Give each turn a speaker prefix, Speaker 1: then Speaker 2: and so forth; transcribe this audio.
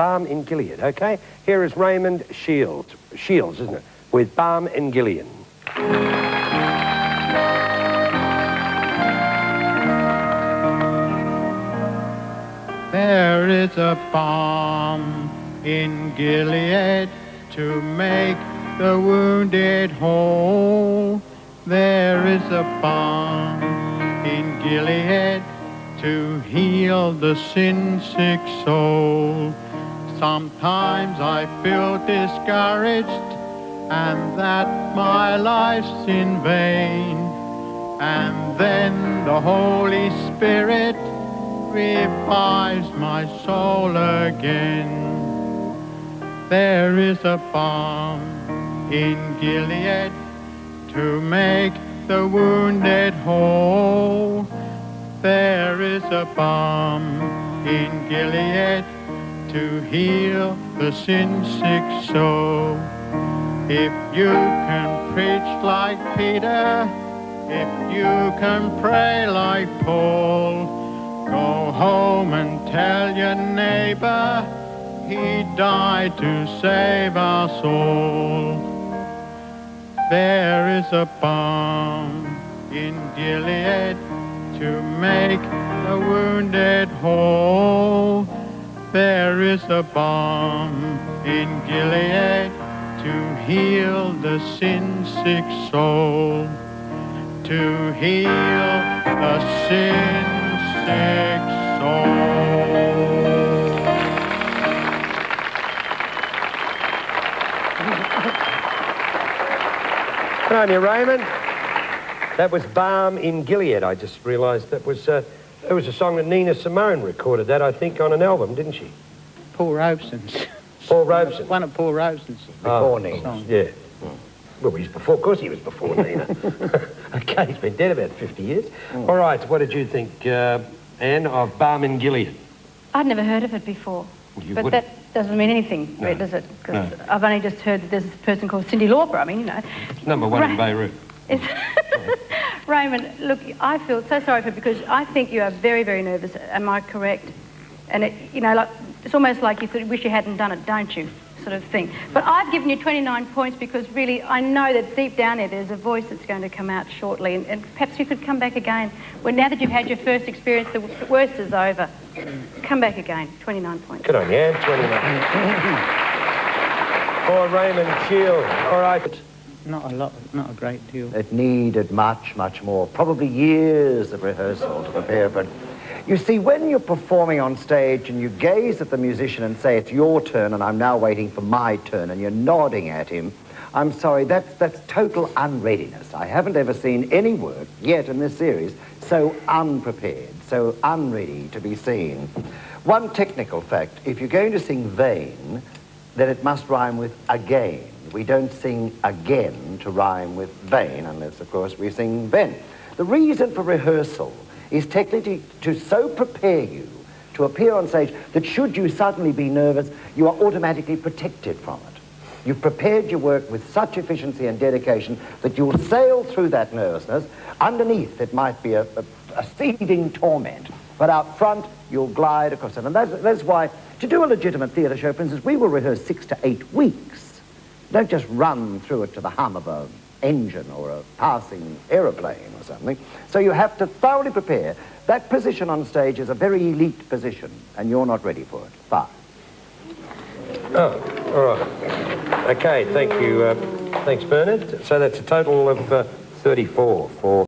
Speaker 1: Balm in Gilead, okay? Here is Raymond Shields, isn't it? With Balm in Gilead.
Speaker 2: There is a balm in Gilead to make the wounded whole. There is a balm in Gilead to heal the sin-sick soul. Sometimes I feel discouraged and that my life's in vain. And then the Holy Spirit revives my soul again. There is a balm in Gilead to make the wounded whole. There is a balm in Gilead to heal the sin-sick soul. If you can preach like Peter, if you can pray like Paul, go home and tell your neighbor he died to save our soul. There is a balm in Gilead to make the wounded whole. There is a balm in Gilead to heal the sin-sick soul. To heal the sin-sick soul.
Speaker 1: Good on you, Raymond. That was Balm in Gilead. I just realised that was a song that Nina Simone recorded that, I think, on an album, didn't she?
Speaker 3: Paul Robeson's.
Speaker 1: Paul Robeson.
Speaker 3: One of Paul Robeson's.
Speaker 1: Before Nina. Yeah. Well, he was before, of course he was before Nina. Okay, he's been dead about 50 years. All right, what did you think, Anne, of Balm in Gilead?
Speaker 4: I'd never heard of it before.
Speaker 1: But
Speaker 4: that doesn't mean anything,
Speaker 1: No.
Speaker 4: does it? Because
Speaker 1: No.
Speaker 4: I've only just heard that there's this person called Cyndi Lauper. I mean, you know.
Speaker 1: Number one in Beirut.
Speaker 4: Raymond, look, I feel so sorry for you because I think you are very, very nervous. Am I correct? And, it's almost like you sort of wish you hadn't done it, don't you? Sort of thing. But I've given you 29 points because really I know that deep down there's a voice that's going to come out shortly. And perhaps you could come back again. Well, now that you've had your first experience, the worst is over. Come back again. 29 points.
Speaker 1: Good on you, Anne. 29. For Raymond Schild. All right.
Speaker 3: Not a lot, not a great deal.
Speaker 5: It needed much, much more. Probably years of rehearsal to prepare for it. You see, when you're performing on stage and you gaze at the musician and say, it's your turn and I'm now waiting for my turn, and you're nodding at him, I'm sorry, that's total unreadiness. I haven't ever seen any work yet in this series so unprepared, so unready to be seen. One technical fact, if you're going to sing vain, then it must rhyme with again. We don't sing again to rhyme with vain, unless, of course, we sing then. The reason for rehearsal is technically to so prepare you to appear on stage that should you suddenly be nervous, you are automatically protected from it. You've prepared your work with such efficiency and dedication that you'll sail through that nervousness. Underneath, it might be a seething torment, but out front, you'll glide across it. And that's why, to do a legitimate theatre show, for instance, we will rehearse 6 to 8 weeks. Don't just run through it to the hum of an engine or a passing aeroplane or something. So you have to thoroughly prepare. That position on stage is a very elite position, and you're not ready for it. 5.
Speaker 1: Oh, all right. Okay, thank you. Thanks, Bernard. So that's a total of 34 for